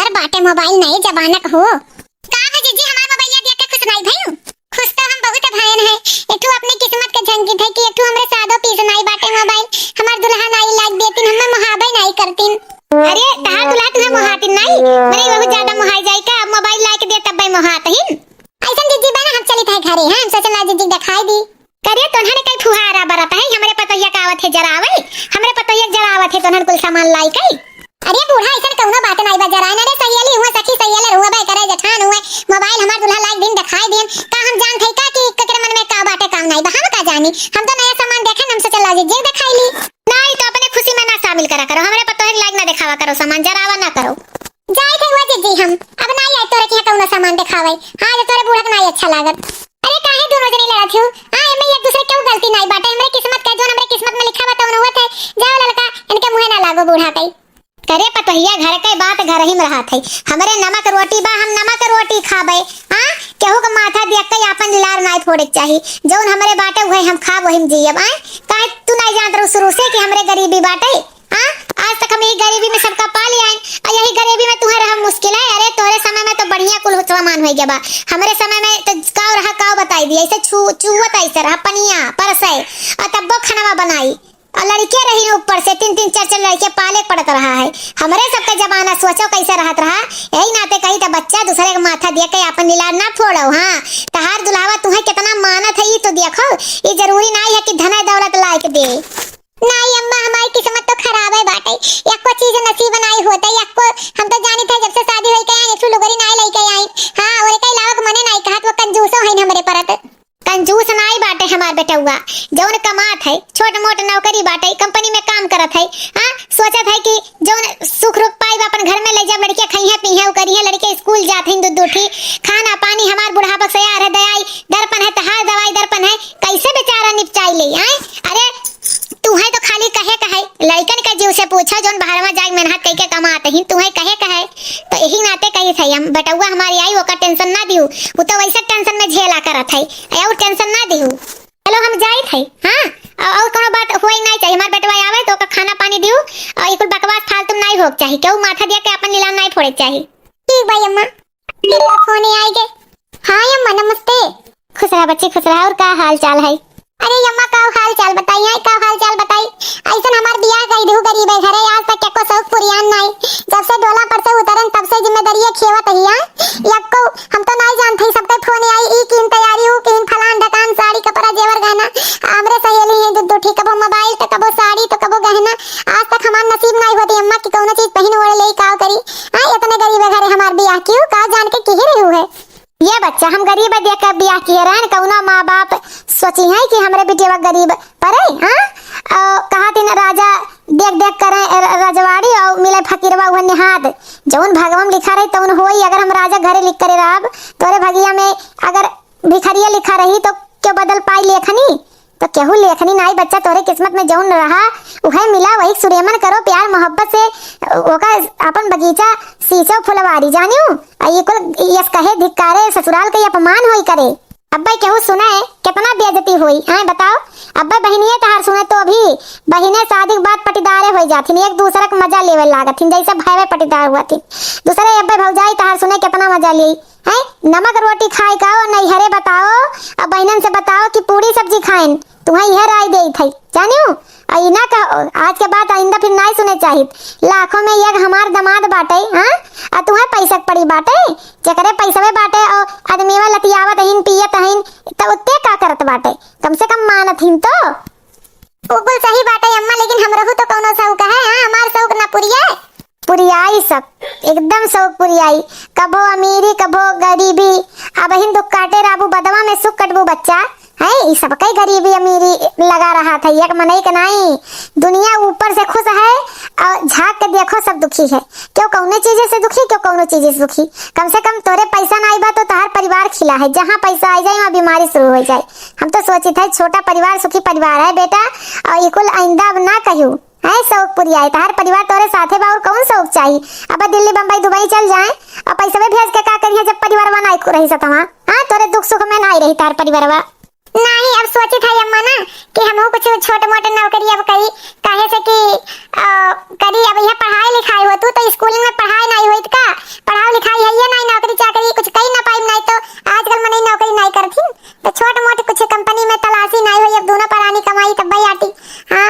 सुंदर बाटे मोबाइल नए जमाना का हो। का है जीजी हमार मोबाइल देख के खुश नहीं भइयो। खुश तो हम बहुत भयन है। एठू अपने किस्मत के झंकी थे कि एठू हमरे सादो पीस नहीं बाटे मोबाइल। हमार दुल्हा नहीं लाइक देतिन हमें मोहाबे नहीं करतिन। अरे तहार दुल्हा तुम्हें मोहातिन नहीं। मेरी बहुत ज्यादा मोहाई जाई का मोबाइल लाइक दे तब मोहातहिन। ऐसन जीजी बना हम चली थे घरे हां सोचला जीजी दिखाई दी। करिए तोन्हने कई फुहारा बरत है हमरे पतोहिया का आवत है जरावे। हमरे पतोहिया जरावत है तोन्हन कुल सामान लाई कई। अरे बूढ़ा ऐसा कौनो बात नहीं बजरा ना रे सहेली हुआ सखी सहेली हुआ बे करे जठान हुए मोबाइल हमार दुल्हा लाइक दिन दिखाई देन का हम जान थे का कि ककरे मन में का बाटे काम नहीं हम का जानी हम तो नया सामान देखे हम से चला जी दिखाई ली नहीं तो अपने खुशी में ना शामिल करा करो हमरे पतोहिया लाइक ना दिखावा करो सामान जरावा ना करो जाए थे हुआ जी हम अब नहीं आए तोरे के कौनो सामान दिखावे हां तोरे बूढ़ा नहीं अच्छा लागत। अरे काहे दोनों जनी लड़ा थियो हां एमे एक दूसरे क्यों गलती नहीं बाटे हमरे किस्मत का जो हमरे किस्मत में लिखा बा तो हुआ थे जाओ लड़का इनके मुंह ना लागो बूढ़ा कई करे पतोहिया घर के बात घर ही में रहा थे हमरे नमक रोटी बा हम नमक रोटी खाबे हां केहू का माथा देख के अपन लार नहीं फोड़े चाहिए जोन हमरे बाटे हुए हम खा वही जियब आए काहे तू नहीं जानत रहो शुरू से कि हमरे गरीबी बाटे हां आज तक हम यही गरीबी में सबका पाली आए और यही गरीबी में तुम्हें रहा मुश्किल है। अरे तोरे समय में तो बढ़िया कुल सामान हो गया बा हमरे समय में तो काव रहा काव बताई दी ऐसे चूवत ऐसे रहा पनिया परसे और तब्बो खाना बनाई और लड़के रही ऊपर से 3-3 4-4 लड़के पाले पड़त रहा है। हमरे सबका जमाना सोचो कैसे रहत रहा यही नाते कही तो बच्चा दूसरे का माथा देख के अपन लीलार ना फोड़ो हां तहार दुल्हावा तुम्हें कितना मानत है ये तो देखो ये जरूरी नहीं है कि धन दौलत लायक दे नहीं अम्मा हमारी किस्मत तो खराब है बाटे एक को चीज नसीब नहीं होता एक को हम तो जानी थे जब से शादी होई के एक लुगरी नहीं लेके आई हां और के लावक मने नहीं कहत वो कंजूसो है हमरे परत कंजूस नहीं बाटे हमार बेटा हुआ जौन कमात है छोट मोट नौकरी बाटे कंपनी में काम करत है हां सोचत है कि जौन सुख रुख पाई अपन घर में ले जब लड़के खइहे पीहे करिए लड़के स्कूल जाते हैं दूध उठी खाना पानी हमार बुढ़ापा से यार है दयाई दर्पण है तहार दवाई दर्पण है कैसे बेचारा निपटाई ले आए। अरे तू है तो खाली कहे लड़कन का जीव से पूछा जोन बाहरवा जाए मेहनत करके कमाते ही तुम्हें कहे तो यही नाते कही थे हम बटुआ हमारी आई ओका टेंशन ना दियो वो तो वैसे टेंशन में झेला करत है और टेंशन ना दियो चलो हम जाई थे हां और कोनो बात होई नहीं चाहिए हमार बेटवा आवे तो ओका खाना पानी दियो और इकुल बकवास फालतू नहीं होक चाहिए केहू माथा दे के अपन नीलाम नहीं फोड़े चाहिए। ठीक भाई अम्मा मेरा फोन आई गए। हां अम्मा नमस्ते खुश रहा बच्चे खुश रहा और का हाल चाल है। अरे अम्मा का हाल चाल बताई है का हाल चाल बताई ऐसा हमार बियाह कई दहु गरीब है घरे आज तक एको शौक पुरियान नहीं जब से डोला पर से उतरन तब से जिम्मेदारी खेवत हिया यक्को हम तो नहीं जानते सबके फोन आई ई किन तैयारी हो किन फलान दुकान साड़ी कपड़ा जेवर गहना हमरे सहेली है दो ठीक कबो मोबाइल तो कबो साड़ी तो कबो गहना आज तक हमार नसीब नहीं होती अम्मा की कोनो चीज पहन ओढ़ ले का करी हां इतने गरीब घरे हमार बियाह क्यों का जान के कह रही है ये बच्चा हम गरीब देख के बियाह किए रहन कौनो माँ बाप सोची है कि हमरे बेटिया गरीब परे हां कहा दिन राजा देख देख करे रजवाड़ी और मिले फकीरवा हुआ निहाद जौन भगवान लिखा रही तौन होई अगर हम राजा घरे लिख करे रहब तोरे भगिया में अगर भिखरिया लिखा रही तो क्यों बदल पाई लेखनी तो केहू लेखनी नहीं बच्चा तोरे किस्मत में जौन रहा उहे मिला वही सूर्यमन करो प्यार मोहब्बत से ओका अपन बगीचा सींचो फुलवारी जानियो ये कुल यस कहे धिक्कारे ससुराल के अपमान होई करे अब्बा केहू सुने कितना बेइज्जती हुई हां बताओ अब्बा बहनिए तहार सुने तो अभी बहने शादी के बाद पटीदारे हो जाती एक दूसरे का मजा लेवे लागत जैसे भाई में पटीदार हुआ थी दूसरे अब्बा भौजाई तहार सुने कितना मजा ली है नमक रोटी खाए का नहीं हरे बताओ अब बहनन से बताओ कि पूरी सब्जी खाएं तुम्हें यह राय दे थी जानियो इना का आज के बाद आइंदा फिर नहीं सुने चाहिए लाखों में एक हमार दामाद बाटे हां आ तुम्हें पैसा पड़ी बाटे जकरे पैसा बाटे और आदमीवा लतियावत हिन पियत हिन तो उत्ते का करत बाटे कम से कम मानत हिन तो बिल्कुल सही बाटे अम्मा लेकिन हम रहू तो कोनो शौक है हां हमार शौक ना पुरियाई सब एकदम शौक पुरियाई कबो अमीरी कबो गरीबी अब हिन दुख काटे राबू बदवा में सुख कटबू बच्चा है ये सब कई गरीबी अमीरी लगा रहा था एक मनई के नहीं दुनिया ऊपर से खुश है और झांक के देखो सब दुखी है क्यों कौनो चीज से दुखी क्यों कौनो चीज से दुखी कम से कम तोरे पैसा ना आईबा तो तहार परिवार खिला है जहाँ पैसा आ जाए वहाँ बीमारी शुरू हो जाए हम तो सोची था छोटा परिवार सुखी परिवार है बेटा और ये कुल आइंदा ना कहूँ है शौक पुरियाई तहार परिवार तोरे साथे बा और कौन शौक चाहिए अब दिल्ली बम्बई दुबई चल जाए और पैसा भी भेज के का करिए जब परिवार नहीं रही सतवा हां तोरे दुख सुख में नहीं रही तार परिवारवा नहीं, अब सोची था अम्मा ना कि हमहू कुछ छोटे मोटे नौकरी अब करी, काहे से कि करी। अब यह पढ़ाई लिखाई हो तो स्कूल में पढ़ाई नहीं हुई का, पढ़ाई लिखाई है ये नहीं, नौकरी चाकरी कुछ कही ना पाई नहीं, तो आजकल मैं नौकरी नहीं करती, तो छोटे मोटे कुछ कंपनी में तलाशी नहीं हुई, अब दोनों परानी कमाई तब भाई आती। हाँ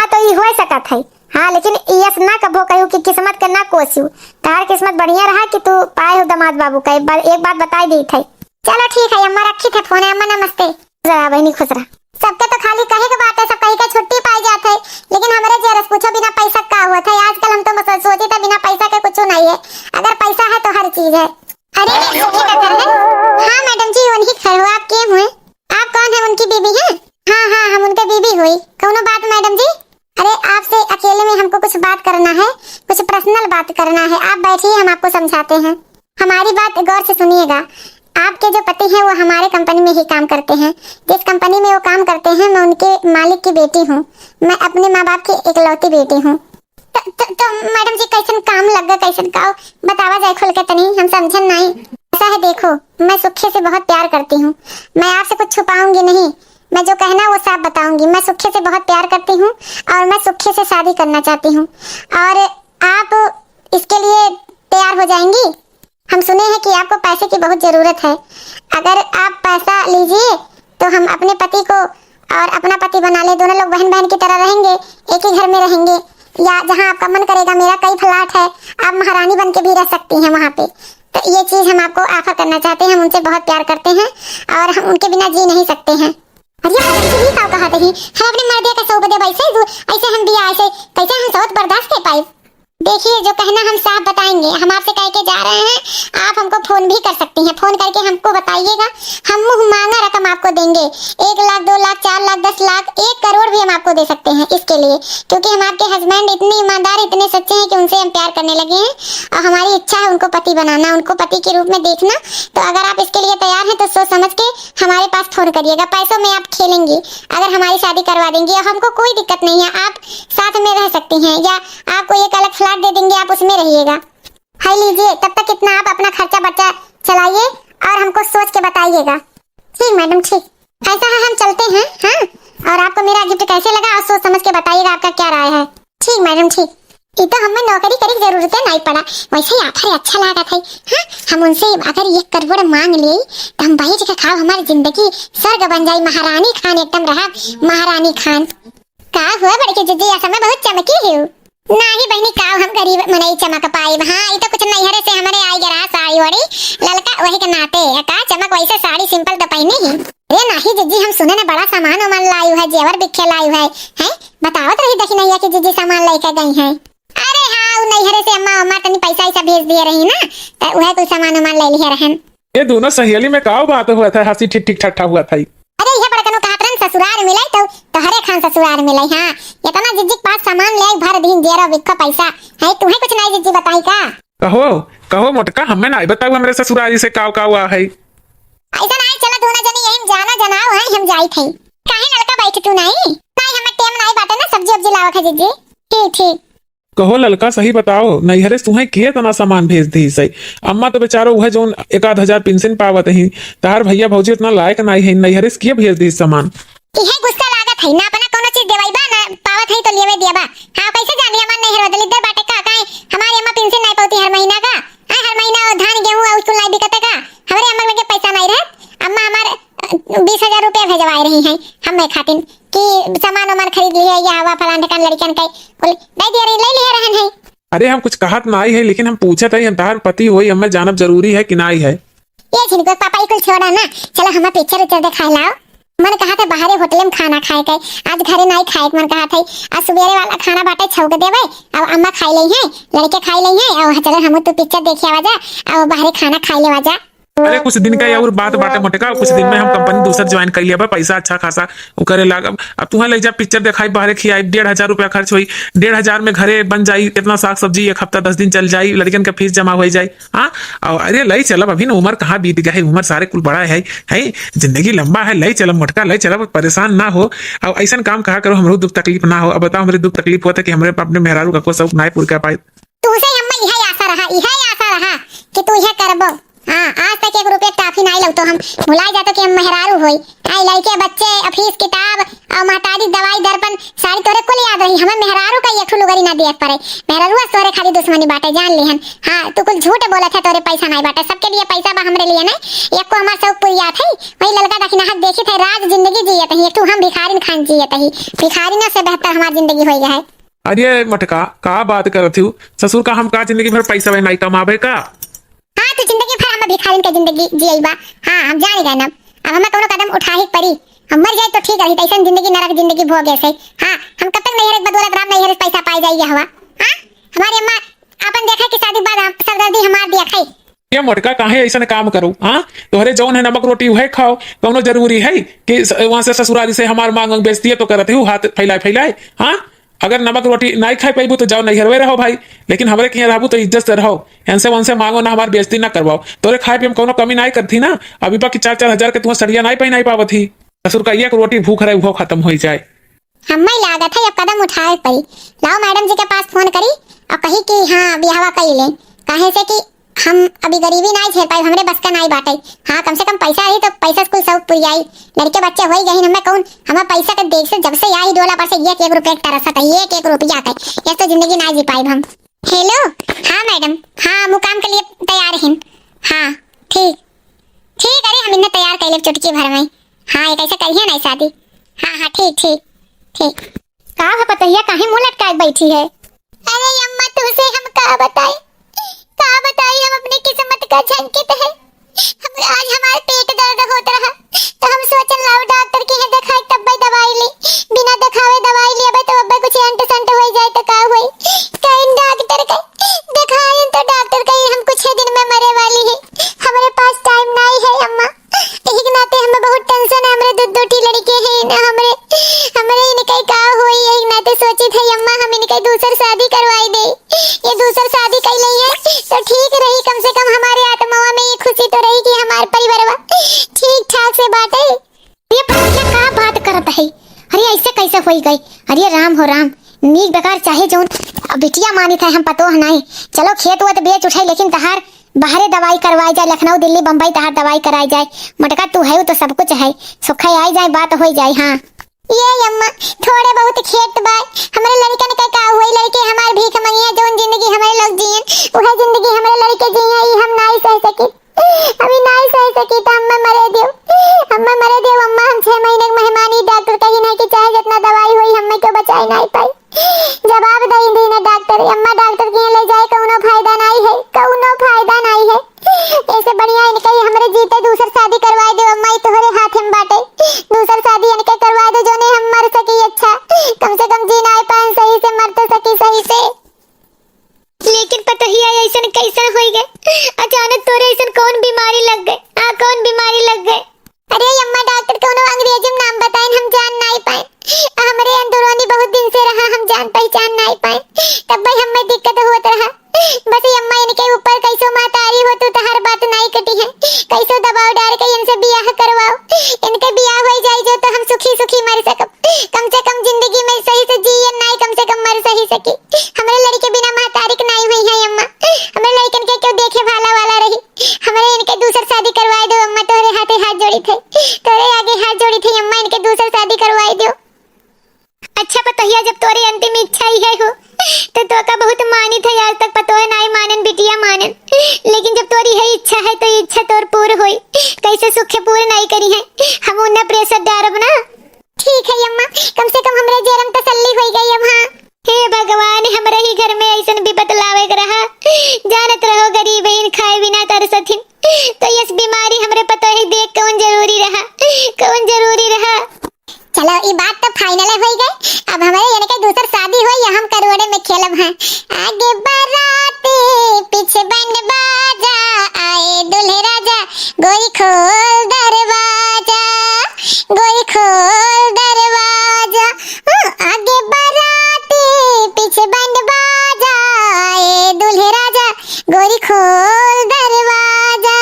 तो ये हो सकत है। हाँ लेकिन यस ना कभो कहूँ कि किस्मत के ना कोसू, तार किस्मत बढ़िया रहा कि तू पाए हो दामाद बाबू का, एक बात बताई दी थी। चलो ठीक है अम्मा, रखी थे फोन। अम्मा नमस्ते। जरा बहनी खुश रहा। सबके तो खाली कहे के बात है, सब कहीं का छुट्टी पाई जाते है, लेकिन हमारे जरस पूछो बिना पैसा का हुआ था। आजकल हम तो सोचे था बिना पैसा के कुछ नहीं है, अगर पैसा है तो हर चीज है। अरे सुखी का घर है? हाँ मैडम जी उनकी घर हो। आप के हुए? आप कौन है? उनकी बीबी है? हाँ हाँ हम उनके बीबी हुई। कौनो बात मैडम जी? अरे आपसे अकेले में हमको कुछ बात करना है, कुछ पर्सनल बात करना है। आप बैठिए, हम आपको समझाते हैं। हमारी बात गौर से सुनिएगा। आपके जो पति हैं वो हमारे कंपनी में ही काम करते हैं। जिस कंपनी में वो काम करते हैं मैं उनके मालिक की बेटी हूँ, मैं अपने माँ बाप की इकलौती बेटी हूँ। तो मैडम जी कैसन काम लग गया, कैसन का बतावा जाए खुल के तनी, हम समझन नहीं। ऐसा है देखो, मैं सुखे से बहुत प्यार करती हूँ, मैं आपसे कुछ छुपाऊंगी नहीं, मैं जो कहना वो साफ बताऊंगी। मैं सुखे से बहुत प्यार करती हूँ और मैं सुखे से शादी करना चाहती हूँ, और आप इसके लिए तैयार हो जाएंगी? हम सुने हैं कि आपको पैसे की बहुत जरूरत है। अगर आप पैसा लीजिए तो हम अपने पति को और अपना पति बना ले, दोनों लोग बहन बहन की तरह रहेंगे, एक ही घर में रहेंगे, या जहाँ आपका मन करेगा। मेरा कई फ्लैट है, आप महारानी बन के भी रह सकती हैं वहाँ पे। तो ये चीज हम आपको ऑफर करना चाहते हैं। हम उनसे बहुत प्यार करते हैं और हम उनके बिना जी नहीं सकते हैं। अरे भी का कहा थी हम अपने मर्दे का सौ बदे ऐसे हम भी ऐसे कैसे हम बहुत बर्दाश्त कर पाए। देखिए जो कहना हम साफ बताएंगे, हम आपसे कह के जा रहे हैं, आप हमको फोन भी कर सकती हैं, फोन करके हमको बताइएगा, हम मुंह मांगा रकम आपको देंगे। 1 लाख 2 लाख 4 लाख 10 लाख 1 करोड़ भी हम आपको दे सकते हैं इसके लिए, क्योंकि हम आपके हस्बैंड इतने ईमानदार इतने सच्चे हैं कि उनसे हम प्यार करने लगे हैं और हमारी इच्छा है उनको पति बनाना, उनको पति के रूप में देखना। तो अगर आप इसके लिए तैयार हैं तो सोच समझ के हमारे पास फोन करिएगा। पैसों में आप खेलेंगी अगर हमारी शादी करवा देंगी, और हमको कोई दिक्कत नहीं है, आप साथ में रह सकती हैं, या आपको एक अलग फ्लैट दे देंगे, आप उसमें रहिएगा। हाय लीजिए, तब तक इतना आप अपना खर्चा बर्चा चलाइए और हमको सोच के बताइएगा। ठीक मैडम ठीक, ऐसा है हम चलते हैं। हाँ और आपको मेरा गिफ्ट कैसे लगा और सोच समझ के बताइएगा आपका क्या राय है। ठीक मैडम ठीक। ये तो हमें नौकरी करी जरूरत नहीं पड़ा, वैसे ही ऑफर अच्छा लगा था। हाँ हम उनसे अगर 1 करोड़ मांग लिए तो हम बैठ के खाओ, हमारी जिंदगी स्वर्ग बन जाए, महारानी खान एकदम रहा महारानी खान। का हुआ बड़े के जीजी ऐसा मैं बहुत चमकी हूँ। नहीं बहनी काव हम गरीब मनई चमक पाई। हाँ ये तो कुछ नहीं हरे से हमारे आई गरा साड़ी वाड़ी ललका वही के नाते का चमक, वैसे साड़ी सिंपल तो पहनी ही। अरे नहीं जीजी हम सुने ना बड़ा सामान उमान लाई है, जेवर बिखे लाई है, हैं बताओ तो रही देखी नहीं है कि जीजी सामान लेकर गई है। अरे हाँ वो नहीं हरे से अम्मा अम्मा तनी पैसा ऐसा भेज दिए रही ना, तो वह कोई सामान उमान ले लिया रहन। ये दोनों सहेली में का बात हुआ था, हंसी ठीक ठीक ठट्ठा हुआ था। अरे यह बड़कनो कहा ससुराल मिलाई तो हरे खान ससुराल मिलाई। हाँ ये तो ना जिज्जी के पास सामान ले आई भर दिन जेरा बिक्का पैसा है, तुम्हें कुछ नहीं जिज्जी बताई का? कहो कहो मोटका, हमें नहीं बताओ हमारे ससुराल से का हुआ है। ऐसा नहीं चला दोनों जनी यही जाना जनाओ है, हम जाई थे। काहे लड़का बैठ तू नहीं हमें टाइम नहीं बाटे ना, सब्जी वब्जी लावा था जिज्जी। ठीक ठीक कहो ललका सही बताओ, नैहरे तुम्हें किए तना सामान भेज दी सही। अम्मा तो बेचारो वह जो 1-1000 पेंशन पावत ही, तार भैया भौजी उतना लायक नहीं है, नैहरे से किए भेज दी सामान। इहे गुस्सा लागत है ना, अपना कोनो चीज देवाई बा ना पावत है तो लेवे दिया बा। हां कैसे जानी हमार नैहर बदली दे बाटे का काहे हमारी अम्मा पेंशन नहीं पाती हर महीना का। हां हर महीना धान गेहूं और कुल नहीं बिकते का, हमारे अम्मा लगे पैसा नहीं रहे। अम्मा हमारे 20,000 रुपया भेजवाई रही हैं हमें खातिर कि सामान वामान खरीद लिए या हवा फलान ढकान लड़कियन के कुल दे दिया रही ले लिया रहन है। अरे हम कुछ कहत नहीं है, लेकिन हम पूछत है तार पति होई हमें जानब जरूरी है कि नहीं है। ये छिनको पापा ही कुल छोड़ा ना, चलो हमें पिक्चर उच्चर दिखा लाओ। मन कहा था बाहर होटल में खाना खाए के, आज घरे नहीं खाए मन कहा था। आज सुबेरे वाला खाना बाटे छौक देवे, अब अम्मा खाई लई है, लड़के खाई लई है, और चलो हम तो पिक्चर देखे आवा जा और बाहर खाना खाई ले आवा जा। अरे कुछ दिन का और बात बाटे मोटेका, कुछ दिन में हम कंपनी दूसर ज्वाइन कर लिया, पैसा अच्छा खासा करे लाग। अब तुम्हें ले जा पिक्चर दिखाई बाहर खियाई, 1,500 रुपया खर्च हुई, 1,500 में घरे बन जाई, इतना साग सब्जी 1 हफ्ता 10 दिन चल जाई, लड़कियन का फीस जमा हो जाए। हाँ अरे लई चलब, अभी ना उम्र कहाँ बीत गया है, उम्र सारे कुल बड़ा है जिंदगी लंबा है, लई चलब मोटका लई चलब, परेशान ना हो। अब ऐसा काम कहा करो हमरो दुख तकलीफ ना हो। अब बताओ हमारे दुख तकलीफ होता कि हमारे अपने मेहरारू का को सब नहीं पूरा कर पाए। तुझे अम्मा यही आशा रहा कि तू यह करबो। हाँ आज तक 1 रुपया टाफी नहीं लो तो हम भुला जातो कि हम मेहरारू होई। आई लड़के बच्चे ऑफिस किताब और महतारी दवाई दर्पण सारी तोरे को याद रही। हमें मेहरारू का एक लुगरी ना दिया पड़े। मेहरारू तोरे खाली दुश्मनी बाटे जान लिहन। हाँ तू कुछ झूठ बोला था, तोरे पैसा नहीं बाटे, सबके लिए पैसा बा, हमरे लिए नहीं। एक को हमार सब पुरिया थे वही लड़का दखिना हाथ देखी थे राज जिंदगी जियत ही, एक हम भिखारिन खान जियत ही। भिखारिना से बेहतर हमारी जिंदगी हो गया है। अरे मटका का बात करत हूँ, ससुर का हम का जिंदगी भर पैसा वही नहीं कमाबे का। हाँ तू जिंदगी भर हम भिखारिन के जिंदगी जियई बा। हाँ हम जान गए ना, अब हमें कोनो कदम उठा ही पड़ी। हम मर जाए तो ठीक रही, तैसन जिंदगी नरक जिंदगी भोग ऐसे। हाँ हम कब तक नैहर बदौलत राम नैहर पैसा पाई जाइए हवा। हाँ हमारी अम्मा अपन देखा कि शादी बाद सरदर्दी हमार दिया खाई। ये मटका काहे ऐसा काम करो। हाँ तोहरे जौन है नमक रोटी वही खाओ, कौनो जरूरी है कि वहां से ससुराली से हमार मांग बेचती है तो करते हूँ हाथ फैलाए फैलाए। हाँ अगर नमक रोटी नहीं खाई पाइबू तो जाओ नैहरवे रहो भाई, लेकिन हमारे के रहबू तो इज्जत से रहो। इनसे उनसे मांगो ना, हमारी बेइज्जती ना करवाओ। तोरे खाए पे हम कोनो कमी नहीं करती ना। अभी बाकी 4-4 हजार के तुम्हें सड़िया नहीं पहनाई पावत थी। ससुर का एक रोटी भूख रहे वो खत्म हो जाए। हमें लागत है अब कदम उठाए पड़ी। लाओ मैडम जी के पास फोन करी और कही कि हाँ बिहावा कर ले, काहे से कि हम अभी गरीबी नहीं झेल पाए, हमरे बस का नहीं बाटे। हाँ कम से कम पैसा रही तो पैसा स्कूल सब पुरियाई, लड़के बच्चे हो ही गए। हमें कौन हमें पैसा के देख से जब से आई डोला पर से 1 रुपया तरस था, 1 रुपया का ये तो जिंदगी ना जी पाए हम। हेलो हाँ मैडम, हाँ मुकाम के लिए तैयार हैं। हाँ ठीक ठीक, अरे हम इन्हें तैयार कर ले चुटकी भर में। हाँ ये कैसे करिए ना शादी। हाँ हाँ ठीक ठीक ठीक। का है पतैया काहे मुंह लटकाए बैठी है। अरे अम्मा तुझसे हम का बताई हम अपनी किस्मत का झंकित है। हम आज हमारे पेट दर्द होता रहा तो हम सोचन लाओ डॉक्टर के यहाँ दिखाई तब दवाई ली, बिना दिखावे दवाई ली अब तो अब कुछ एंट संट हो जाए तो का होई। कहीं डॉक्टर का दिखाएं तो डॉक्टर कहीं हम कुछ ही दिन में मरे वाली है, हमारे पास टाइम नहीं है अम्मा। एक नाते हमें बहुत टेंशन है, हमारे दो लड़के हैं ना, हमारे इनके का होई एक नाते सोची थी अम्मा हम इनके दूसर शादी करवाई दे। ये दूसर शादी कर ली है तो ठीक रही, कम से कम हमारे आत्माओं में ये खुशी तो रही कि हमारे परिवार ठीक ठाक से बात है। ये पतिया का बात करत है। अरे ऐसे कैसे हो गई। अरे राम हो राम, नीक बेकार चाहे जो बिटिया मानी था हम पतो नहीं। चलो खेत हुआ तो बेच उठाई, लेकिन तहार बाहरे दवाई करवाई जाए, लखनऊ दिल्ली बम्बई तहार दवाई कराई जाए। मटका तू है तो सब कुछ है, सुखा आई जाए बात हो जाए। हाँ ये अम्मा थोड़े बहुत खेत बा, हमारे लड़कन का का हुई, लड़के हमारे भीख मंगिया जोन जिंदगी हमारे लोग जियन वह जिंदगी हमारे लड़के जिये ही हम नहीं सह सकी। अभी नहीं सह सकी तो अम्मा मरे देव अम्मा। हम 6 महीने के मेहमानी डॉक्टर कही नहीं कि चाहे जितना दवाई हुई हमें क्यों बचाई नहीं पाई। जवाब दई दी ना डॉक्टर अम्मा, डॉक्टर के ले जाए कोनो फायदा नहीं है, कोनो फायदा नहीं है। ऐसे बढ़िया इनके हमरे जीते दूसर शादी करवा दे अम्मा, ये तोहरे हाथ में बाटे। दूसर शादी इनके करवा दे जो ने हम मर सकी, अच्छा कम से कम जीना पाए सही से, मर तो सकी सही से। लेकिन पता ही है ऐसा कैसा हो गए अचानक तोरे ऐसा कौन बीमारी लग गए। हाँ कौन बीमारी लग गए। अरे अम्मा डॉक्टर कोनो अंग्रेजी में नाम बताएं हम जान नहीं पाए, हमारे अंदरूनी बहुत दिन से रहा हम जान पहचान नहीं पाए, तब भाई हमें दिक्कत होता रहा। बस अम्मा इनके ऊपर कैसो महतारी हो तो हर बात नहीं कटी है, कैसो दबाव डाल के इनसे बियाह करवाओ, इनके बियाह हो जाए जो तो हम सुखी सुखी मर सकब, कम से कम जिंदगी में सही से जिए नहीं, कम से कम मर सही सकी। हमारे लड़के बिना महतारी के नहीं हुई है अम्मा, हमारे लड़कन के क्यों देखे वाला रही। हमारे इनके दूसर शादी करवाई दो अम्मा, तोरे हाथे हाथ जोड़ी थे, तोरे आगे हाथ जोड़ी थी अम्मा, इनके दूसर शादी करवाई दो। अच्छा पतोहिया जब तोरी अंतिम इच्छा ही है हो तो का बहुत मानी था, आज तक पतो है नहीं मानन बिटिया मानन, लेकिन जब तोरी है इच्छा है तो इच्छा तोर पूर्ण होई, कैसे सुख पूर्ण नहीं करी है हम उन्हें प्रेशर डारब ना। ठीक है अम्मा, कम से कम हमरे जेरम तसल्ली हो गई अब। हाँ हे भगवान हमरे ही घर में ऐसा भी बतलावे रहा, जानत रहो गरीब इन खाए बिना तरसथिन, तो इस बीमारी हमरे पतो है देख कौन जरूरी रहा, कौन जरूरी रहा। चलो ये बात तो फाइनल हो गई, अब हमारे यानी कि दूसर शादी हो या हम करोड़े में खेलब। हैं आगे बाराती पीछे बैंड बाजा, आए दूल्हे राजा गोरी खोल दरवाजा, गोरी खोल दरवाजा। आगे बाराती पीछे बैंड बाजा, आए दूल्हे राजा गोरी खोल दरवाजा,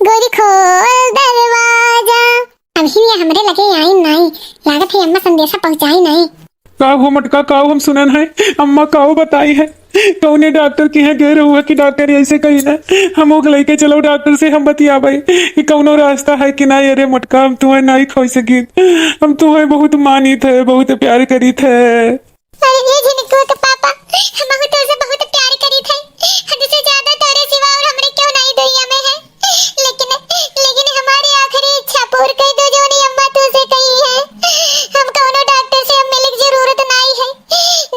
गोरी खोल दरवाजा। अभी हमरे लगे आई नहीं, लागत है अम्मा संदेशा पहुंचाई नहीं। का हो मटका काऊ हम सुनन है अम्मा काऊ बताई है कौने डॉक्टर के यहाँ गए हुआ कि डॉक्टर ऐसे कही ना हम ओके लेके चलो डॉक्टर से हम बतिया भाई कि कौनो रास्ता है कि नहीं। अरे मटका हम तुम्हें नहीं खो सकी, हम तुम्हें बहुत मानी थे, बहुत प्यार करी थे। अरे ये झिनकुआ के पापा हम तुझसे बहुत प्यार करी थे, हद से ज्यादा तेरे सिवा और हमरे क्यों नहीं दुनिया में है। लेकिन हमारी आखिरी इच्छा पूरी कर दो जो नहीं अम्मा तुझसे कही है। हम कौनो डॉक्टर से अब मिलने की जरूरत नहीं है।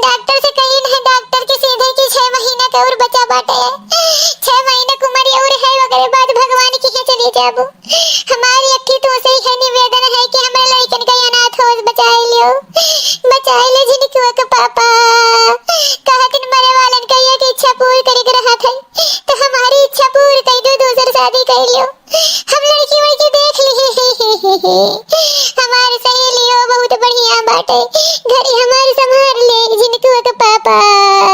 डॉक्टर से कही नहीं, डॉक्टर की सीधे की 6 महीना का और बचा बाटे है। 6 महीने की उम्र और है वगैरह बाद भगवान की है चली जाबो। हमारी अक्की तो से ही निवेदन है कि हमारे लड़कन का अनाथ हो बचा ले झिनकुआ के पापा। कहा कि मरे वालन का ये इच्छा पूरी करे रहा था तो हमारी इच्छा पूरी कर दो, दूसरी शादी कर लो। हम लड़की देख ली हमारे सहेलियों बहुत बढ़िया बाटे, घरी हमारे संभाल ले झिनकुआ के पापा।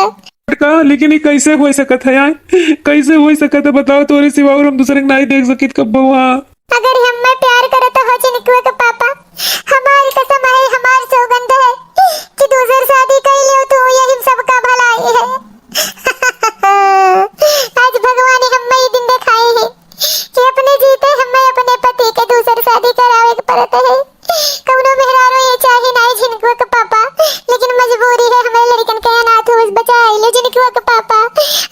मटका लेकिन ये कैसे हो सकत है यार, कैसे हो सकत है बताओ, तोरे सिवा और हम दूसरे को नहीं देख सकित कब बउआ। अगर हम मैं प्यार करता हो झिनकुआ के पापा, हमारी कसम है, हमारी सौगंध है कि दूसरी शादी कर लियो तो यही सबका भलाई है। आज भगवान ने हमें ये दिन दिखाए हैं कि अपने जीते हमें अपने पति के दूसरी शादी करावे के पड़ता है। कौनो मेहरारो ये चाहे नहीं झिनकुआ के पापा, लेकिन मजबूरी है हमें लड़कन के अनाथ हो बचा ले झिनकुआ के पापा।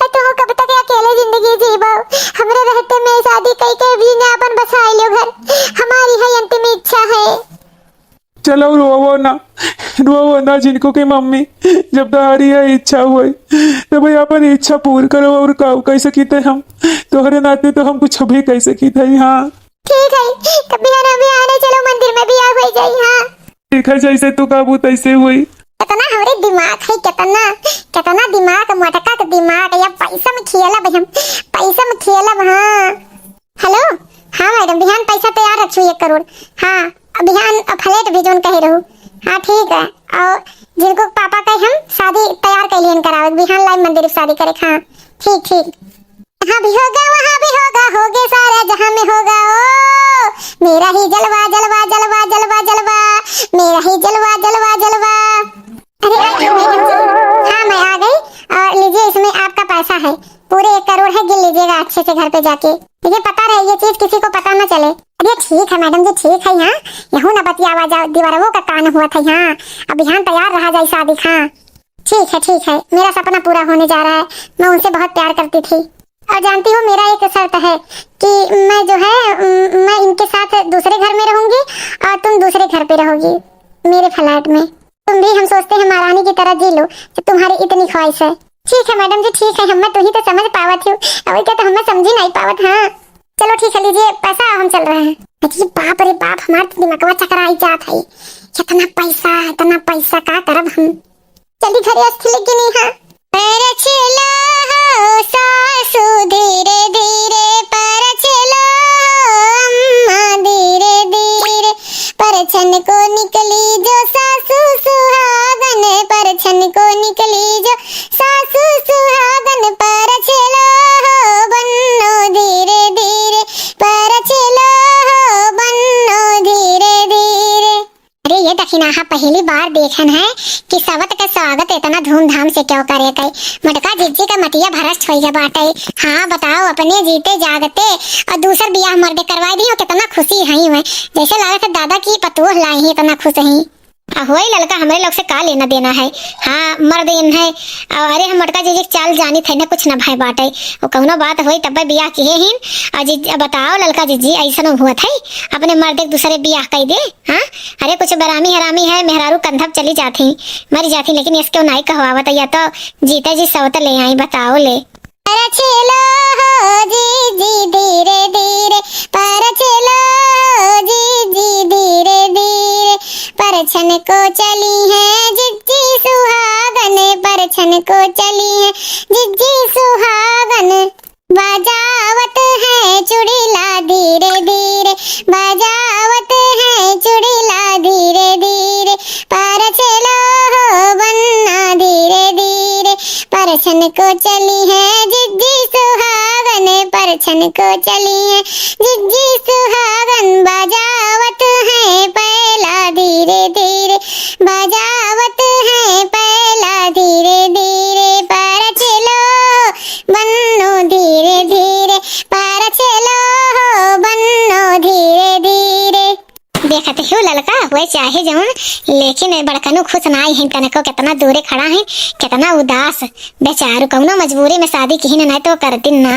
तो कब तक अकेले जिंदगी जीबो, हमरे रहते में शादी कई के भी ना अपन बसा लो घर, हमारी है अंतिम इच्छा है। चलो रोवो ना जिनको के मम्मी, जब तुम्हारी है इच्छा हुई तो भाई अपन इच्छा पूरी करो। और कैसे कीते हम तोहरे नाते तो हम कुछ भी कैसे कीते। हाँ ठीक है, कभी आने चलो मंदिर में भी आ हो जाए। हाँ ठीक है, जैसे तू काबू तैसे हुई। कितना हमारे दिमाग है, कितना दिमाग, मटका का दिमाग या पैसा में खेला भाई, हम पैसा में खेला। हाँ हेलो, हाँ मैडम बिहान पैसा तैयार रखियो 1 करोड़। हाँ बिहान फ्लैट भी जोन कहे रहू। हाँ ठीक है, और जिनको पापा कहे हम शादी तैयार कर लियन करावे बिहान लाइव मंदिर में शादी करे। हाँ ठीक, हाँ भी होगा वहाँ भी होगा, होगे सारा जहाँ में होगा। ओ मेरा ही जलवा जलवा जलवा जलवा जलवा, मेरा ही जलवा जलवा जलवा। अरे हाँ मैं आ गई, और लीजिए इसमें आपका पैसा है, पूरे 1 करोड़ है, गिन लीजिएगा अच्छे से घर पे जाके। ये पता रहे ये चीज किसी को पता न चले। अरे ठीक है मैडम जी, ठीक है। यहाँ यहू न बतिया आवाज दीवारों का कान हुआ था। यहाँ अब यहाँ तैयार रहा जाए शादी। हाँ ठीक है, मेरा सपना पूरा होने जा रहा है। मैं उनसे बहुत प्यार करती थी, और जानती हो मेरा एक शर्त है कि मैं जो है मैं इनके साथ दूसरे घर में रहूंगी और तुम दूसरे घर पे रहोगी मेरे फ्लैट में। तुम भी हम सोचते हैं महारानी की तरह जी लो, तो तुम्हारी इतनी ख्वाहिश है। ठीक है मैडम जी, ठीक है, हम मैं तुम्ही तो समझ पावत हूँ, अभी क्या तो हमें समझी नहीं पावत। हाँ चलो ठीक है, लीजिए पैसा, हम चल रहे हैं। अरे बाप रे बाप, हमारे दिमागवा चकराई जात है। इतना पैसा का करब हम। चली घरे अस्थि लगी नहीं। हाँ पर चलो हो सासू धीरे धीरे, पर चलो अम्मा धीरे धीरे, पर छन को निकली जो सासू सुहागन, पर छन को निकली जो सासू सुहागन, पर चलो हो बन्नो धीरे धीरे, पर चलो हो बन्नो धीरे धीरे। अरे ये दक्षिणाहा पहली बार देखन है कि सवत का स्वागत इतना धूमधाम से क्यों करे कई। मटका जिज्जी का मटिया भरस होइया बाटे। हाँ बताओ, अपने जीते जागते और दूसर बियाह मर्दे करवा दी हो, कितना खुशी हई मैं, जैसे लगा था दादा की पतोह लाई ही, इतना खुश हई। होई लड़का हमारे लोग से का लेना देना है। हाँ मर्द इन है, अरे हम मटका जी चाल जानी थे ना कुछ ना भाई बाटे, वो कौनो बात होई तब बियाह किए हिन। और जी बताओ लड़का जी ऐसा हुआ था अपने मर्द एक दूसरे बियाह कर दे। हाँ अरे कुछ बरामी हरामी है, मेहरारू कंधप चली जाती मरी जाती, लेकिन इसको नहीं कहवावत, या तो जीते जी सवत ले आई। बताओ ले पर चलो हो जी धीरे धीरे, पर चलो हो जी धीरे धीरे, पर छन को चली है जिज्जी सुहागन, पर छन को चली है जिज्जी सुहागन, बजावत है चुड़ीला धीरे धीरे, बजावत है चुड़ीला धीरे धीरे, पर चलो हो बन्ना धीरे धीरे, पर छन को चली है जिज्जी सुहागन, पर छन को चली है जिज्जी सुहागन, बजावत है पहला धीरे धीरे, बजावत है लड़का हुए चाहे जौन, लेकिन बड़कनु खुश नाई है तनको, कितना दूरे खड़ा है, कितना उदास बेचारो, कौनो मजबूरी में शादी की नहीं तो करती ना।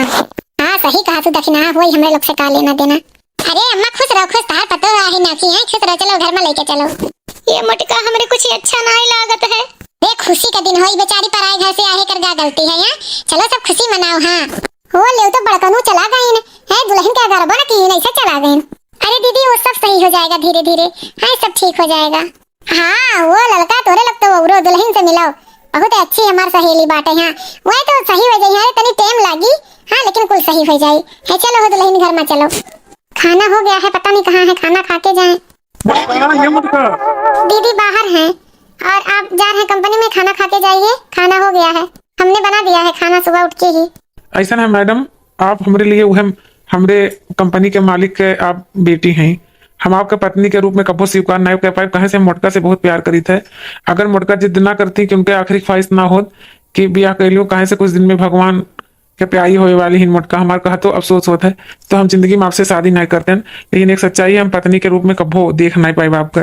हाँ सही कहा तू, दक्षिणा हुई हमरे लोग से का लेना देना। अरे अम्मा खुश रहो, खुश तार पतो आहे ना की है, खुश रहो, चलो घर में लेके चलो। ये मटका हमरे कुछ अच्छा नहीं लागत है। देख खुशी का दिन होई, बेचारी पराए घर से आए कर गा गलती है यहाँ, चलो सब खुशी मनाओ। हाँ हो ले तो बड़कनु चला गए है, दुल्हन क्या गरबा ना की ऐसे चला गए। अरे दीदी वो सब सही हो जाएगा धीरे धीरे, हाँ सब ठीक हो जाएगा। हाँ वो लड़का तोरे लगता है वो दुल्हन से मिलाओ, बहुत अच्छी हमारी सहेली बाटे। हाँ वही तो सही हो जाए, अरे तनी टाइम लागी, हाँ लेकिन कुल सही हो जाए है। चलो हो दुल्हन घर में चलो, खाना हो गया है, पता नहीं कहाँ है, खाना खा के जाए। दीदी बाहर हैं और आप जा रहे हैं कंपनी में, खाना खा के जाइए, खाना हो गया है, हमने बना दिया है खाना सुबह उठ के ही। ऐसा है मैडम, आप हमारे लिए वो हमरे कंपनी के मालिक के आप बेटी हैं, हम आपके पत्नी के रूप में कबो स्वीकार नहीं कर पाए, कहे से मोटका से बहुत प्यार करी थे। अगर मोटका जिद ना करती कि उनके आखिरी ख्वाहिश ना हो कि ब्याह कर लियो, कहे से कुछ दिन में भगवान के प्यारी होने वाली ही मोटका हमारे कहा तो अफसोस होता है, तो हम जिंदगी में आपसे शादी नहीं करते हैं। लेकिन एक सच्चाई है, हम पत्नी के रूप में कबो देख नहीं पाए आपका।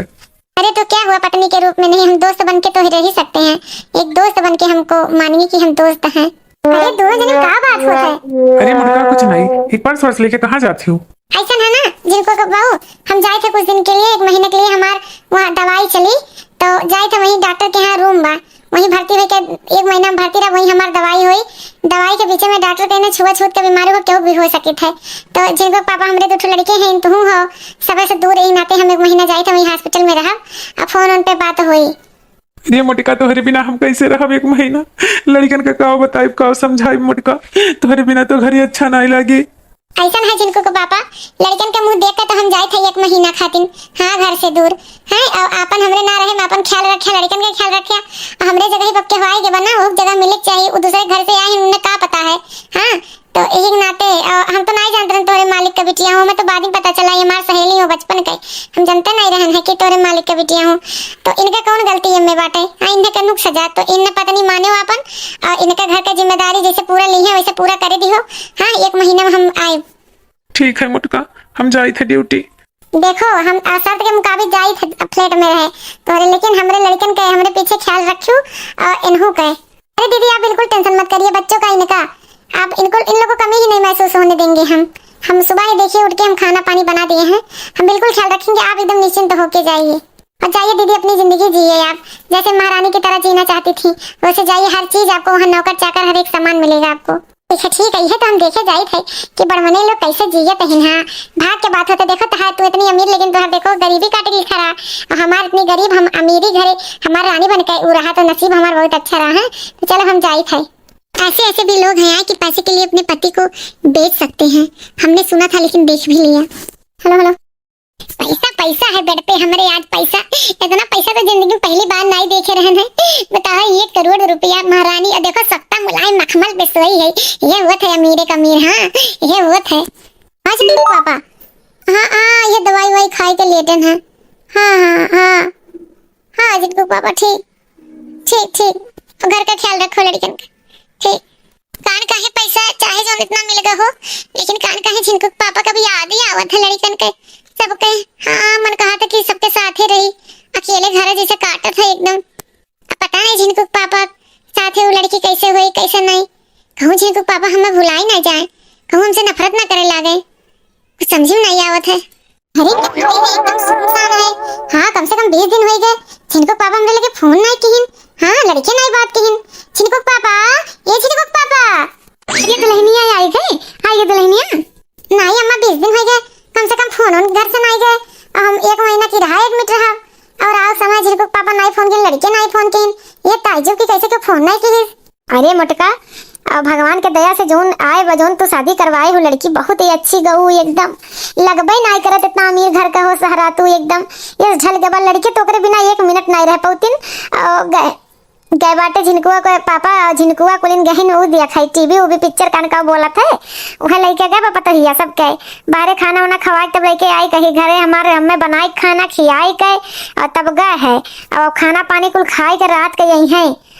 अरे तो क्या हुआ, पत्नी के रूप में नहीं, हम दोस्त बन के तो रह ही सकते हैं, एक दोस्त बन के हमको मानिए कि हम दोस्त हैं। अरे दो जने क्या बात होता है? अरे मोटका कुछ नहीं, एक पर्स वर्स लेके कहाँ जाती हूँ? ऐसा है ना जिनको बहू, हम जाए थे कुछ दिन के लिए, 1 महीने के लिए, हमार वहाँ दवाई चली तो जाए थे, वहीं डॉक्टर के यहाँ रूम बा, वहीं भर्ती हुई के 1 महीना भर्ती रहा, वहीं हमार दवाई हुई। दवाई के बीच में डॉक्टर कहने छुआ छूत के बीमारी को क्यों भी हो सके थे, तो जिनको पापा हमारे 2 लड़के हैं तुम हो, सब से दूर ही नाते हम 1 महीना जाए थे, वहीं हॉस्पिटल में रहा, अब फोन उन पे बात हुई। ये मोटिका तोहरे बिना हम कैसे रहब 1 महीना, लड़कन का का बताई का समझाई मोटिका, तोहरे बिना तो घर ही अच्छा नहीं लगी। ऐसा है जिनको को पापा लड़कन के मुंह देख के तो हम जाए थे 1 महीना खातिर, हाँ घर से दूर है, और आपन हमरे ना रहे, अपन ख्याल रखे, लड़कन के ख्याल रखे, हमरे जगह ही पक्के होए के बना, वो जगह मिले चाहिए, वो दूसरे घर से आए हैं, उन्हें का पता है। हाँ तो एक नाते हम तो नहीं जानते तोरे मालिक का बिटिया हूँ, मैं तो बाद में पता चला ये हमारी सहेली हो बचपन के, हम जानते नहीं रहन है कि तोरे मालिक का बिटिया हूँ। तो इनका कौन गलती है में बाटे, हाँ इन्हें का नुक सजा, तो इन्हें पता नहीं माने हो अपन, और इनका घर का जिम्मेदारी जैसे पूरा ली है वैसे पूरा करे दी हो। हाँ 1 महीने में हम आए। ठीक है मोटका, हम जाए थे ड्यूटी। देखो हम शर्त के मुताबिक जाई थे फ्लैट में रहे तो, लेकिन हमरे लड़कन के हमरे पीछे ख्याल रखियो और इन्हों के। अरे दीदी आप बिल्कुल टेंशन मत करिए, बच्चों का इनका आप इन लोगों को कमी ही नहीं महसूस होने देंगे। हम सुबह ही देखिए उठ के हम खाना पानी बना दिए हैं, हम बिल्कुल ख्याल रखेंगे, आप एकदम निश्चिंत होके जाइए। और जाइए दीदी अपनी जिंदगी जिए, आप जैसे महारानी की तरह जीना चाहती थी वैसे जाइए, हर चीज आपको वहाँ नौकर चाकर हर एक सामान मिलेगा आपको। ठीक है, ये तो हम देखे जाए थे कि बड़मने लोग कैसे जियत हैं। हाँ भाग के बात होते, देखो तू इतनी अमीर लेकिन तुहार देखो गरीबी काट लिखा रहा, और हमारे इतनी गरीब हम अमीरी घरे हमारे रानी बन के रहा, तो नसीब हमारा बहुत अच्छा रहा है। तो चलो हम जाए थे। ऐसे ऐसे भी लोग हैं कि पैसे के लिए अपने पति को बेच सकते हैं, हमने सुना था लेकिन देख भी लिया। हेलो हेलो, पैसा पैसा है बेड पे हमारे, आज पैसा, इतना पैसा तो जिंदगी में पहली बार नहीं देखे रहे हैं। बताओ 1 करोड़ रुपया महारानी, और देखो सख्ता मुलायम मखमल पे सोई है, ये हुआ था अमीर का अमीर। हाँ ये हुआ था। हाँ जी पापा, हाँ ये दवाई वाई खाए के लेटन है। हाँ हाँ जिनको पापा ठीक ठीक ठीक, घर का ख्याल रखो लड़कन का, ठीक। कान का है पैसा चाहे जो इतना मिलेगा हो, लेकिन कान का है जिनको पापा का भी याद ही आवत है लड़कन के सबके। हाँ मन कहा था कि सबके साथ ही रही, अकेले घर जैसे काटा था एकदम, पता नहीं जिनको पापा साथ वो लड़की कैसे हुई कैसे नहीं, कहूँ जिनको पापा हमें भुलाई ना जाए, कहूँ हमसे नफरत ना करे लागे, कुछ समझ में नहीं आवत है। अरे एकदम सुनसान है। हाँ कम से कम 20 दिन हो गए जिनको पापा हमरे लगे फोन नहीं किहिन, हाँ लड़के नहीं बात किहिन। जिनको पापा, ये जिनको पापा, ये दुल्हनिया आई गई, ये दुल्हनिया नहीं अम्मा 20 दिन हो गए कम से कम फोन घर से नहीं गए, और हम 1 महीना की रहा एडमिट रहा, और आओ समय जिनको पापा नहीं फोन किन, लड़के नहीं फोन किन, ये ताइजो की कैसे क्यों फोन नहीं किहिन। अरे मोटका भगवान के दया से जोन आए बजोन तो शादी करवाए हो, लड़की बहुत ही अच्छी गऊ, एकदम लगबे नहीं करत इतना अमीर घर का हो सहरा, तू एकदम ये झल गबल लड़की तो करे बिना 1 मिनट नहीं रह पौतिन। गए बाटे झिनकुआ को पापा, झिनकुआ कुलिन गहिन वो दिया खाई टीवी वो भी पिक्चर कान का बोला था, वहाँ लेके गए पापा तो हिया सब कहे बाहर खाना वाना खवाए, तब लेके आई कहीं घरे हमारे हमें बनाई खाना खियाई के, और तब गए है और खाना पानी कुल खाए के रात के यही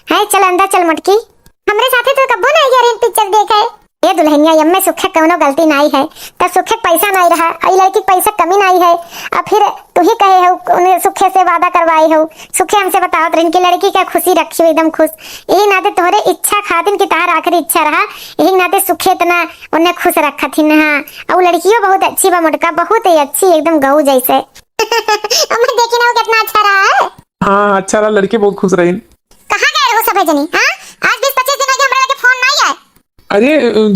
है चल अंदर चल मटकी, हमरे साथे तो कब्बो नहीं गए पिक्चर देखे। ये दुल्हनिया यम्मे सुखे कौनो गलती नहीं है, तब सुखे पैसा नहीं रहा, आई लड़की पैसा कमी नहीं है, अब फिर तू ही कहे हो उन्हें सुखे से वादा करवाई हो, सुखे हमसे बताओ तो इनकी लड़की क्या खुशी रखी हो एकदम खुश, यही नाते तोहरे इच्छा खातिन की तार आखिरी इच्छा रहा, यही नाते सुखे इतना उन्हें खुश रखा थी ना। और लड़कियों बहुत अच्छी बा मोटका, बहुत ही अच्छी एकदम गऊ जैसे। अम्मा देखी ना कितना अच्छा रहा है। हाँ अच्छा रहा, लड़के बहुत खुश रही। कहाँ गए हो सब जनी? हाँ आज 20-25 दिन हो गए हमरा लगे फोन नहीं आए। अरे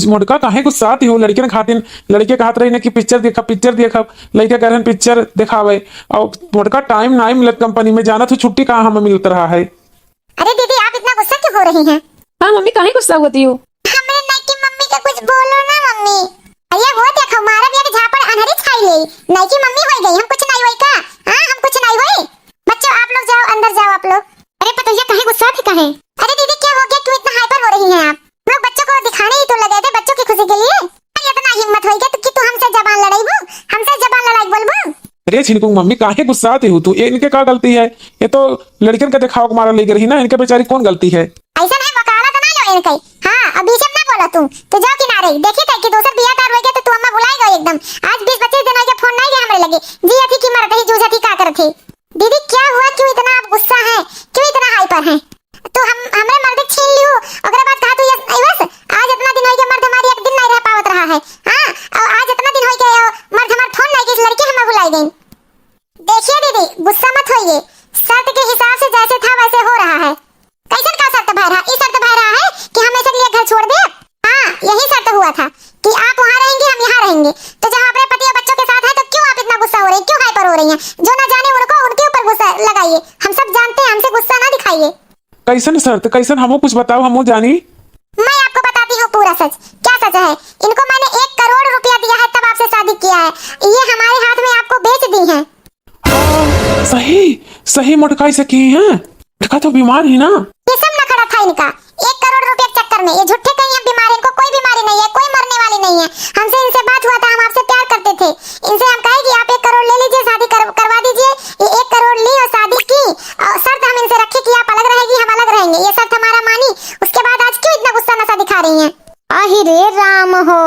मोटका काहे गुस्सा आती हो, लड़के ने खातिन लड़के कहत रही ने कि पिक्चर देखा लड़के कह रहे पिक्चर दिखावे, और मोटका टाइम नहीं मिलत कंपनी में, जाना तो छुट्टी कहाँ हमें मिलता रहा है। अरे दीदी आप इतना गुस्सा क्यों हो रही हैं? हाँ मम्मी काहे गुस्सा होती हो? हमरे नहीं की मम्मी का कुछ बोलो ना मम्मी। अरे वो देखो मारा बिया के झापड़ अनहरी छाई ले, नहीं की मम्मी हो गई, हम कुछ नहीं होई का? हां हम कुछ नहीं होई। बच्चों आप लोग जाओ अंदर जाओ आप लोग। अरे पतैया काहे गुस्सा थी काहे? अरे दीदी क्या हो गया, क्यों इतना हाइपर हो रही हैं आप? हम लोग बच्चों को दिखाने ही तो लगे थे, बच्चों की खुशी के लिए। अरे इतना हिम्मत होई क्या कि तू हमसे जबान लड़ाईबू, हमसे जबान लड़ाई बोलबू? अरे छिनकू मम्मी काहे गुस्सा आती हो तू, ये इनके क्या गलती है, ये तो लड़कियन का दिखाओ को मारा लेकर ही ना, इनके बेचारी कौन गलती है? ऐसा नहीं वकालत ना लो इनके। हां अब बीच में ना बोलो तू जाओ किनारे। देखी तक कि दूसर बिया तार हो गया तो तू अम्मा बुलाई गई एकदम। आज 20-25 दिन हो गए फोन नहीं गए हमरे लगे, जी थी कि मरत ही जूझ थी का करत थी। दीदी क्या हुआ, क्यों इतना आप गुस्सा है, क्यों इतना हाइपर है? तो हम हमरे मर्द छीन लियो, ओकरे बाद कहा तू ये नहीं बस आज इतना दिन हो गया मर्द हमारी एक दिन नहीं रह पावत रहा है। हां और आज इतना दिन हो गया मर्द हमार फोन नहीं किस लड़के हमें बुलाई गई। देखिए दीदी गुस्सा मत होइए, शर्त के हिसाब से जैसे था वैसे हो रहा है। कैसन का शर्त भाई रहा? इस शर्त भाई रहा है कि हम ऐसे लिए घर छोड़ दे। हाँ यही शर्त हुआ था कि आप वहाँ रहेंगे हम यहाँ रहेंगे, तो जब अपने पति और बच्चों के साथ है तो क्यों आप इतना गुस्सा हो रही हैं, क्यों हाइपर हो रही हैं? जो ना जाने उनको उनके ऊपर गुस्सा लगाइए, हम सब जानते हैं, हमसे गुस्सा ना दिखाइए। कैसन शर्त, कैसन हमो कुछ बताओ, हमो जानी। मैं आपको बताती हूँ पूरा सच। क्या सच है? इनको मैंने 1 करोड़ रुपया दिया है तब आपसे शादी किया है, ये हमारे हाथ में आपको बेच दी है। सही सही मोटका से की है, देखा तो बीमार ही ना। ये सब नखरा था इनका 1 करोड़ रुपए के चक्कर में, ये झूठे कहीं हम बीमार, इनको कोई बीमारी नहीं है, कोई मरने वाली नहीं है। हमसे इनसे बात हुआ था, हम आपसे प्यार करते थे, इनसे हम कहे कि आप 1 करोड़ ले लीजिए, शादी करवा दीजिए। ये 1 करोड़ ली और शादी की, और शर्त हम इनसे रखे कि आप अलग रहेगी हम अलग रहेंगे, ये शर्त हमारा मानी। उसके बाद आज क्यों इतना गुस्सा नशा दिखा रही हैं? आहि रे राम हो,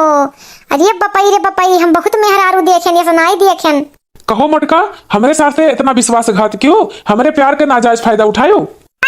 अरे बपई रे बपई, हम बहुत मेहरारू देखें, ये सुनाई देखें। कहो मोटका हमारे साथ इतना विश्वासघात क्यों, हमारे प्यार का नाजायज फायदा उठायो।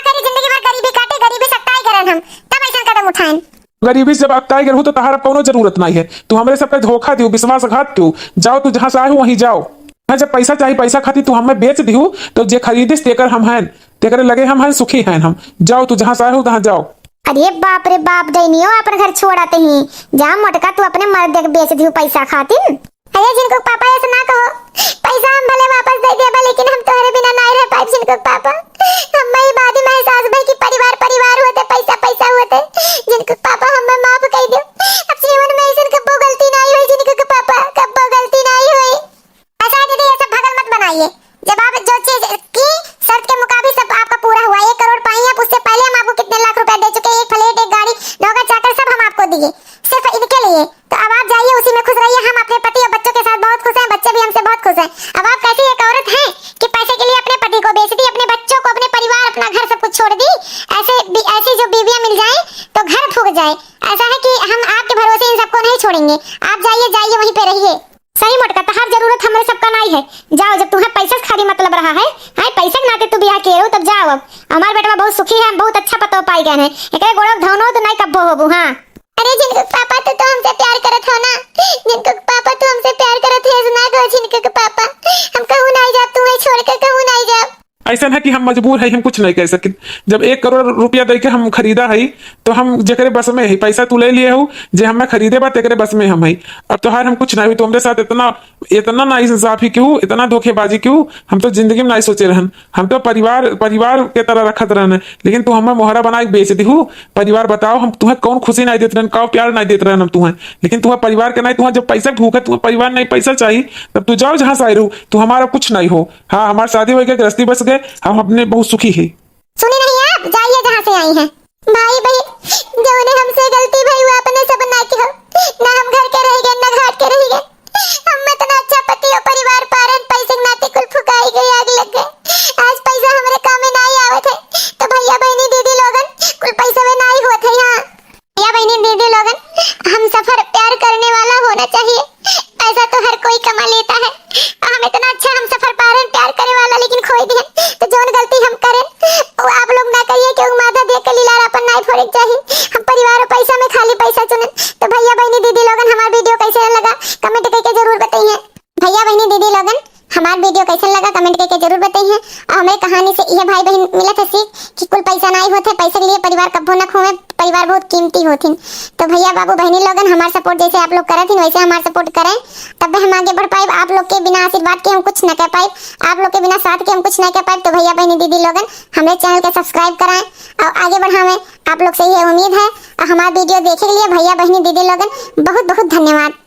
जिंदगी भर गरीबी काटे, गरीबी सताई करन हम, तब ऐसा कदम उठाएं। गरीबी से जब अक्ताई कर हो तो तहारा कोनो जरूरत नहीं है, तू हमारे सब पे धोखा दियो, विश्वासघात क्यों? जाओ तू जहाँ से आए हो वहीं जाओ। हाँ जब पैसा चाहिए पैसा खाती तू हमें बेच दियो, तो जे खरीदिस तेकर हम हैं, तेकर लगे हम हैं, सुखी हैं हम। जाओ तू जहाँ से आए हो तहाँ जाओ। अरे बाप रे बाप, दैनियो अपन घर छोड़ आते ही, जा मोटका तू अपने मर्द के बेच दियो पैसा खातिर। अरे जिनको पापा ऐसा ना कहो, पैसा हम भले वापस दे देबा लेकिन हम तोहरे बिना नहीं रह पाए। जिनको पापा हम ही बाद में एहसास भई कि परिवार होते, पैसा होते। जिनको पापा हमें माफ कर दो, अब जीवन में ऐसा कब्बो गलती नहीं हुई, जिनको पापा कब्बो गलती नहीं हुई। ऐसा दीदी ये सब भगल मत बनाइए, जब आप जो चीज की शर्त के मुताबिक सब आपका पूरा हुआ, 1 करोड़ पाई आप, उससे पहले हम आपको कितने लाख रुपए दे चुके, 1 फ्लैट 1 गाड़ी नौका चाकर सब हम आपको दिए सिर्फ इनके लिए। तो अब आप जाइए उसी में खुश रहिए, हम अपने पति और बच्चों के साथ बहुत खुश हैं, बच्चे भी हमसे बहुत खुश हैं। अब आप कैसी एक औरत हैं कि पैसे के लिए अपने पति को बेच दी, अपने बच्चों को, अपने परिवार, अपना घर सब कुछ छोड़ दी। ऐसी जो बीवियां मिल जाए तो घर फूक जाए। ऐसा है कि हम आपके भरोसे इन सबको नहीं छोड़ेंगे, आप जाइए वहीं पे रहिए। सही मोटका तहार जरूरत हमारे सबका नहीं है, जाओ जब तुम्हें पैसा खाली मतलब रहा है, हां पैसे के नाते तू बियाह किए हो तब जाओ। अब हमारे बेटा बहुत सुखी है, हम बहुत अच्छा पतो पाई गए हैं, एकरे गोड़क धौनो तो नहीं कब्बो होबू। हां अरे जिनको पापा तो हमसे प्यार करत हो ना, जिनको पापा तो हमसे प्यार करत है ना, कहो जिनको पापा हम कहूं नहीं जा, तू ही छोड़ कर कहूं नहीं जा। ऐसा है कि हम मजबूर है, हम कुछ नहीं कह सकते। जब 1 करोड़ रुपया दे के हम खरीदा है तो हम जेकरे बस में है, पैसा तू ले लिए हो, जे हमें खरीदे बा तेकरे बस में हम है। अब तो हम कुछ नहीं हुई, तो हमारे साथ इतना ना इंसाफी क्यों, इतना धोखेबाजी क्यों? हम तो जिंदगी में नहीं सोचे रहन, हम तो परिवार के तरह रखत रहन, लेकिन तू हमें मोहरा बना के बेच दी हो। परिवार बताओ हम तुम्हें कौन खुशी नहीं देते रहन, कौन प्यार नहीं देते रहन हम तुम्हें, लेकिन तुम्हें परिवार के नहीं, तुम्हें जब पैसा भूखा, तुम्हें परिवार नहीं पैसा चाहिए, तब तू जाओ जहाँ से आई रहो, तू हमारा कुछ नहीं हो। हाँ हमारी शादी हो गई, गृहस्थी बस गए, हम अपने बहुत सुखी है। सुनी नहीं आप, जाइए जहाँ से आई हैं। भाई बहन जो ने हमसे गलती भई हुआ अपने सब ना की हो, ना हम घर के रह गए ना घाट के रह गए। हम में इतना अच्छा पति और परिवार पारन पैसे के नाते कुल फुकाई गई, आग लग गए। आज पैसा हमारे काम में नहीं आवत है, तो भैया बहनी दीदी लोगन कुल पैसा में नहीं होत है। हां भैया बहनी दीदी लोगन हम सब चाहिए। ऐसा तो हर कोई कमा लेता है। हम इतना अच्छा हम सफर पा रहे हैं प्यार करे वाला, लेकिन खोई दिए। तो जोन गलती हम करें वो आप लोग ना करिए कि माथा देख के लीलार अपन नहीं फोड़े चाहिए। हम परिवार और पैसा में खाली पैसा चुने। तो भैया बहनी दीदी लोगन हमारा वीडियो कैसे लगा कमेंट करके जरूर बताइए। भैया बहनी दीदी लोगन हमारा वीडियो कैसे लगा कमेंट करके जरूर बताइए। और हमें कहानी से यह भाई बहन मिला था सीख कि कुल पैसा नहीं होते, पैसे के लिए परिवार कब्बो न खोए, परिवार बहुत कीमती होती। तो भैया बाबू बहनी लोगन हमारा सपोर्ट जैसे आप लोग करे थे वैसे हमारा सपोर्ट करें, तब हम आगे बढ़ पाए। आप लोग के बिना आशीर्वाद के हम कुछ न कर पाए, आप लोग के बिना साथ के हम कुछ न कर पाए। तो भैया बहनी दीदी लोगन हमें चैनल को सब्सक्राइब कराएं और आगे बढ़ाएं। आप लोग से ये उम्मीद है। और हमारा वीडियो देखे के लिए भैया बहनी दीदी लोगन बहुत बहुत धन्यवाद।